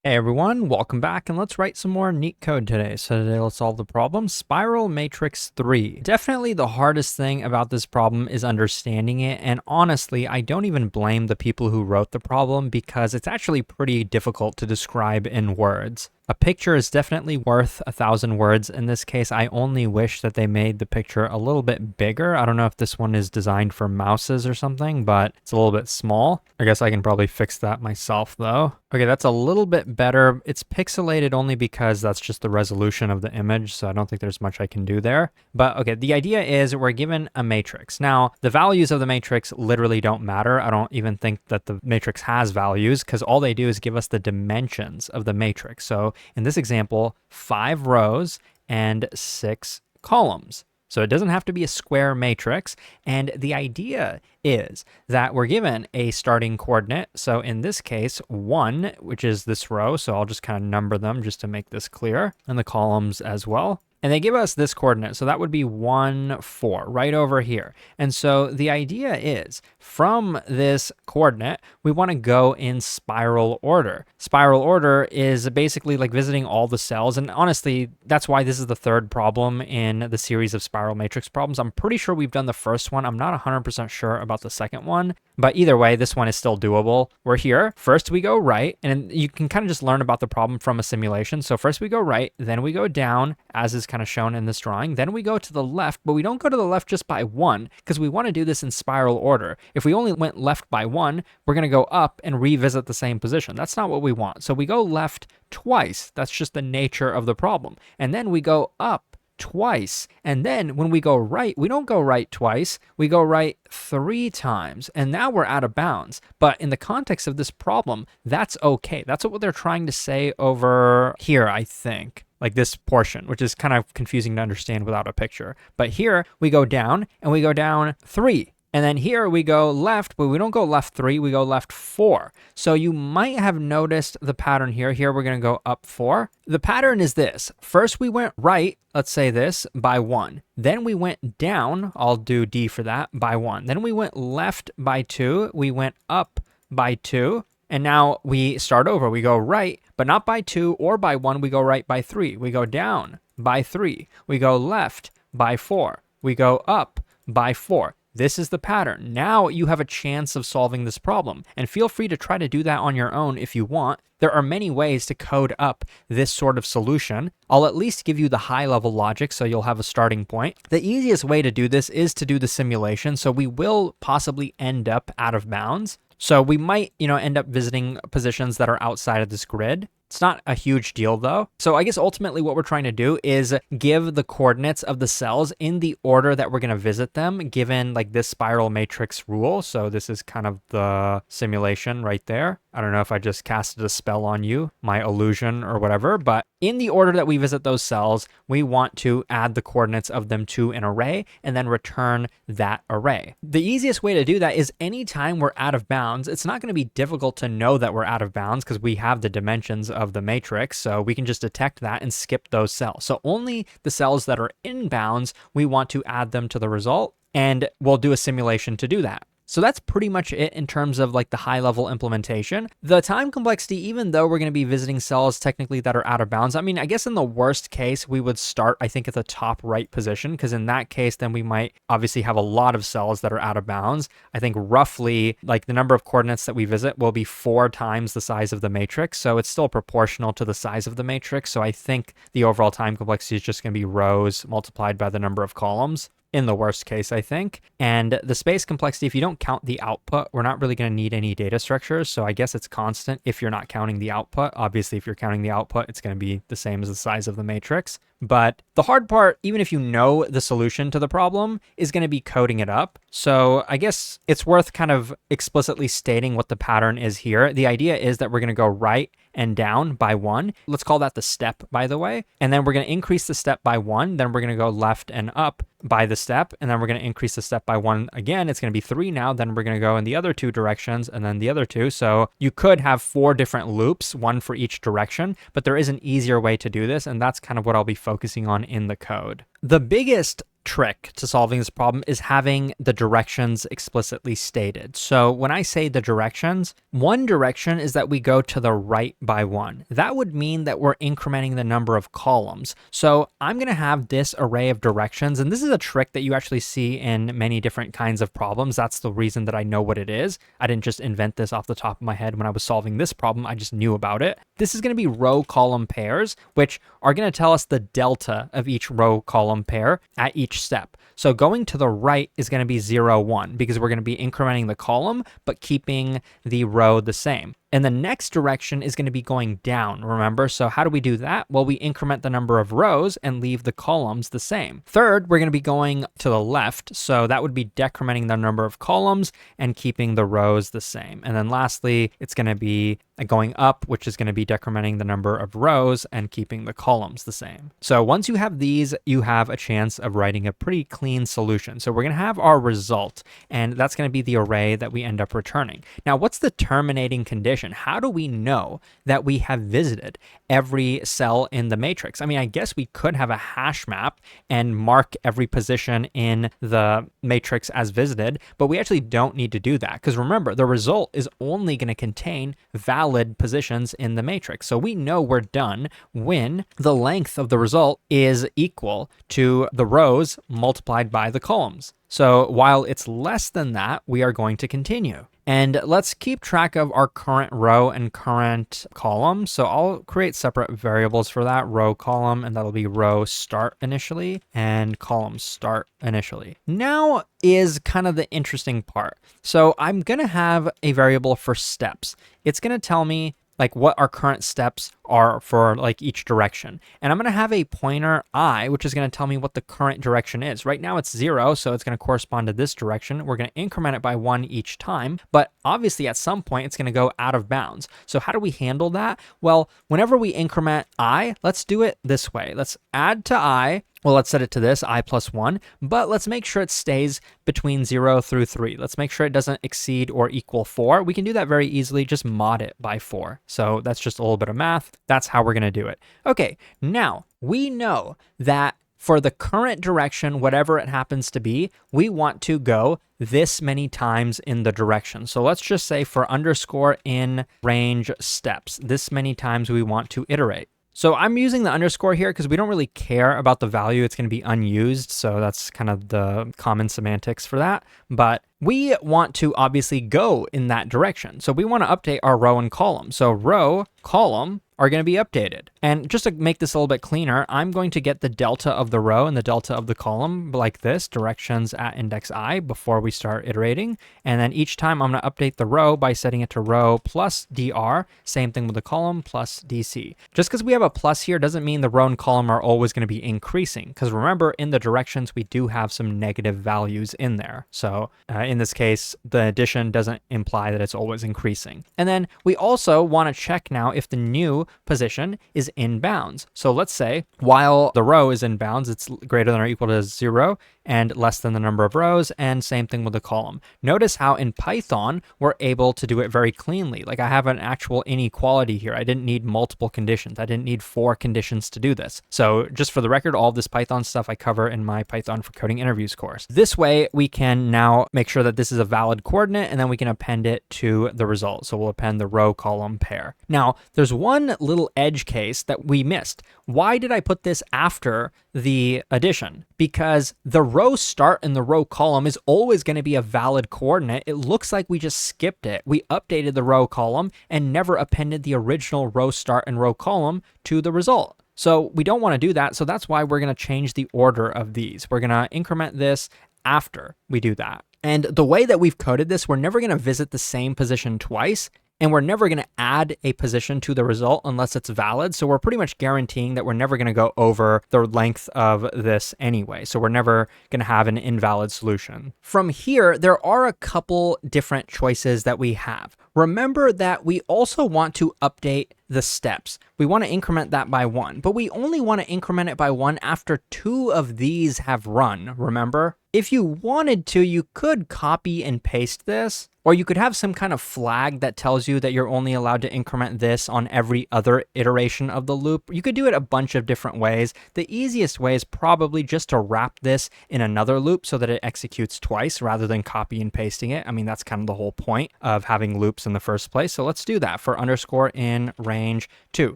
Hey everyone, welcome back, and let's write some more Leetcode today. So today let's solve the problem, spiral matrix 3. Definitely the hardest thing about this problem is understanding it, and honestly, I don't even blame the people who wrote the problem because it's actually pretty difficult to describe in words. A picture is definitely worth 1,000 words. In this case, I only wish that they made the picture a little bit bigger. I don't know if this one is designed for mouses or something, but it's a little bit small. I guess I can probably fix that myself though. Okay, that's a little bit better. It's pixelated only because that's just the resolution of the image, so I don't think there's much I can do there. But okay, the idea is we're given a matrix. Now, the values of the matrix literally don't matter. I don't even think that the matrix has values because all they do is give us the dimensions of the matrix. So in this example, 5 rows and 6 columns. So it doesn't have to be a square matrix. And the idea is that we're given a starting coordinate. So in this case, 1, which is this row. So I'll just kind of number them just to make this clear, and the columns as well. And they give us this coordinate. So that would be 1, 4 right over here. And so the idea is from this coordinate, we want to go in spiral order. Spiral order is basically like visiting all the cells. And honestly, that's why this is the third problem in the series of spiral matrix problems. I'm pretty sure we've done the first one. I'm not 100% sure about the second one. But either way, this one is still doable. We're here. First, we go right. And you can kind of just learn about the problem from a simulation. So first we go right, then we go down, as is kind of shown in this drawing. Then we go to the left, but we don't go to the left just by 1 because we want to do this in spiral order. If we only went left by 1, we're going to go up and revisit the same position. That's not what we want. So we go left twice. That's just the nature of the problem. And then we go up twice. And then when we go right, we don't go right twice, we go right 3 times. And now we're out of bounds. But in the context of this problem, that's okay. That's what they're trying to say over here, I think. Like this portion, which is kind of confusing to understand without a picture. But here we go down and we go down 3. And then here we go left, but we don't go left 3, we go left 4. So you might have noticed the pattern here. Here we're going to go up 4. The pattern is this. First we went right, let's say this, by 1. Then we went down, I'll do D for that, by 1. Then we went left by 2. We went up by 2. And now we start over. We go right, but not by 2 or by 1. We go right by 3. We go down by 3. We go left by 4. We go up by 4. This is the pattern. Now you have a chance of solving this problem, and feel free to try to do that on your own if you want. There are many ways to code up this sort of solution. I'll at least give you the high level logic so you'll have a starting point. The easiest way to do this is to do the simulation, so we will possibly end up out of bounds. So we might, end up visiting positions that are outside of this grid. It's not a huge deal though. So I guess ultimately what we're trying to do is give the coordinates of the cells in the order that we're going to visit them, given like this spiral matrix rule. So this is kind of the simulation right there. I don't know if I just casted a spell on you, my illusion or whatever, but in the order that we visit those cells, we want to add the coordinates of them to an array and then return that array. The easiest way to do that is anytime we're out of bounds, it's not going to be difficult to know that we're out of bounds because we have the dimensions of the matrix, so we can just detect that and skip those cells. So only the cells that are in bounds, we want to add them to the result, and we'll do a simulation to do that. So that's pretty much it in terms of like the high level implementation. The time complexity, even though we're going to be visiting cells technically that are out of bounds, I mean, I guess in the worst case, we would start, I think, at the top right position, because in that case, then we might obviously have a lot of cells that are out of bounds. I think roughly like the number of coordinates that we visit will be 4 times the size of the matrix. So it's still proportional to the size of the matrix. So I think the overall time complexity is just going to be rows multiplied by the number of columns, in the worst case, I think. And the space complexity, if you don't count the output, we're not really going to need any data structures. So I guess it's constant if you're not counting the output. Obviously, if you're counting the output, it's going to be the same as the size of the matrix. But the hard part, even if you know the solution to the problem, is going to be coding it up. So I guess it's worth kind of explicitly stating what the pattern is here. The idea is that we're going to go right and down by 1. Let's call that the step, by the way. And then we're going to increase the step by 1. Then we're going to go left and up by the step. And then we're going to increase the step by 1 again. It's going to be 3 now. Then we're going to go in the other 2 directions and then the other 2. So you could have 4 different loops, 1 for each direction, but there is an easier way to do this. And that's kind of what I'll be focusing on in the code. The biggest trick to solving this problem is having the directions explicitly stated. So when I say the directions, one direction is that we go to the right by 1. That would mean that we're incrementing the number of columns. So I'm going to have this array of directions, and this is a trick that you actually see in many different kinds of problems. That's the reason that I know what it is. I didn't just invent this off the top of my head when I was solving this problem. I just knew about it. This is going to be row column pairs, which are going to tell us the delta of each row column pair at each step. So going to the right is going to be 0, 1 because we're going to be incrementing the column, but keeping the row the same. And the next direction is going to be going down, remember? So how do we do that? Well, we increment the number of rows and leave the columns the same. Third, we're going to be going to the left. So that would be decrementing the number of columns and keeping the rows the same. And then lastly, it's going to be going up, which is going to be decrementing the number of rows and keeping the columns the same. So once you have these, you have a chance of writing a pretty clean solution. So we're going to have our result, and that's going to be the array that we end up returning. Now, what's the terminating condition? How do we know that we have visited every cell in the matrix? I mean, I guess we could have a hash map and mark every position in the matrix as visited, but we actually don't need to do that because remember, the result is only going to contain valid positions in the matrix. So we know we're done when the length of the result is equal to the rows multiplied by the columns. So while it's less than that, we are going to continue. And let's keep track of our current row and current column. So I'll create separate variables for that, row column, and that'll be row start initially and column start initially. Now is kind of the interesting part. So I'm going to have a variable for steps. It's going to tell me like what our current steps are for like each direction. And I'm going to have a pointer I, which is going to tell me what the current direction is. Right now it's 0, so it's going to correspond to this direction. We're going to increment it by 1 each time, but obviously at some point it's going to go out of bounds. So how do we handle that? Well, whenever we increment I, let's do it this way. Let's add to I. Well, let's set it to this, I plus 1, but let's make sure it stays between 0 through 3. Let's make sure it doesn't exceed or equal 4. We can do that very easily, just mod it by 4. So that's just a little bit of math. That's how we're going to do it. Okay, now we know that for the current direction, whatever it happens to be, we want to go this many times in the direction. So let's just say for underscore in range steps, this many times we want to iterate. So I'm using the underscore here because we don't really care about the value. It's going to be unused. So that's kind of the common semantics for that. But we want to obviously go in that direction. So we want to update our row and column. So row, column are going to be updated. And just to make this a little bit cleaner, I'm going to get the delta of the row and the delta of the column like this, directions at index I before we start iterating. And then each time I'm going to update the row by setting it to row plus dr, same thing with the column plus dc. Just because we have a plus here doesn't mean the row and column are always going to be increasing. Because remember, in the directions, we do have some negative values in there. So in this case, the addition doesn't imply that it's always increasing. And then we also want to check now if the new position is in bounds. So let's say while the row is in bounds, it's greater than or equal to 0 and less than the number of rows, and same thing with the column. Notice how in Python, we're able to do it very cleanly. Like I have an actual inequality here. I didn't need multiple conditions. I didn't need 4 conditions to do this. So just for the record, all of this Python stuff I cover in my Python for Coding Interviews course. This way, we can now make sure that this is a valid coordinate, and then we can append it to the result. So we'll append the row column pair. Now, there's one little edge case that we missed. Why did I put this after the addition? Because the row start and the row column is always going to be a valid coordinate. It looks like we just skipped it. We updated the row column and never appended the original row start and row column to the result. So we don't want to do that. So that's why we're going to change the order of these. We're going to increment this after we do that. And the way that we've coded this, we're never going to visit the same position twice. And we're never going to add a position to the result unless it's valid. So we're pretty much guaranteeing that we're never going to go over the length of this anyway. So we're never going to have an invalid solution. From here, there are a couple different choices that we have. Remember that we also want to update the steps. We want to increment that by 1, but we only want to increment it by 1 after 2 of these have run, remember? If you wanted to, you could copy and paste this, or you could have some kind of flag that tells you that you're only allowed to increment this on every other iteration of the loop. You could do it a bunch of different ways. The easiest way is probably just to wrap this in another loop so that it executes twice rather than copy and pasting it. I mean, that's kind of the whole point of having loops in the first place. So let's do that for underscore in range 2.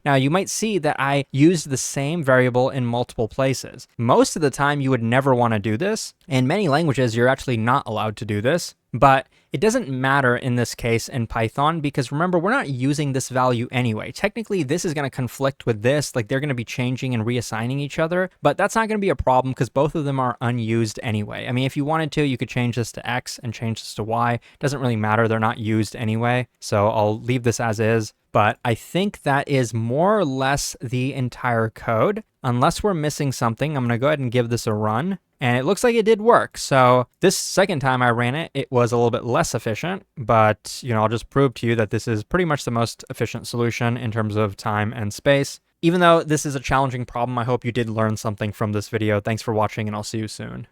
Now you might see that I used the same variable in multiple places. Most of the time you would never want to do this. In many languages, you're actually not allowed to do this, but it doesn't matter in this case in Python because remember, we're not using this value anyway. Technically, this is going to conflict with this, like they're going to be changing and reassigning each other, but that's not going to be a problem because both of them are unused anyway. I mean, if you wanted to, you could change this to X and change this to Y. It doesn't really matter. They're not used anyway. So I'll leave this as is. But I think that is more or less the entire code. Unless we're missing something, I'm going to go ahead and give this a run. And it looks like it did work. So this second time I ran it, it was a little bit less efficient. But, I'll just prove to you that this is pretty much the most efficient solution in terms of time and space. Even though this is a challenging problem, I hope you did learn something from this video. Thanks for watching, and I'll see you soon.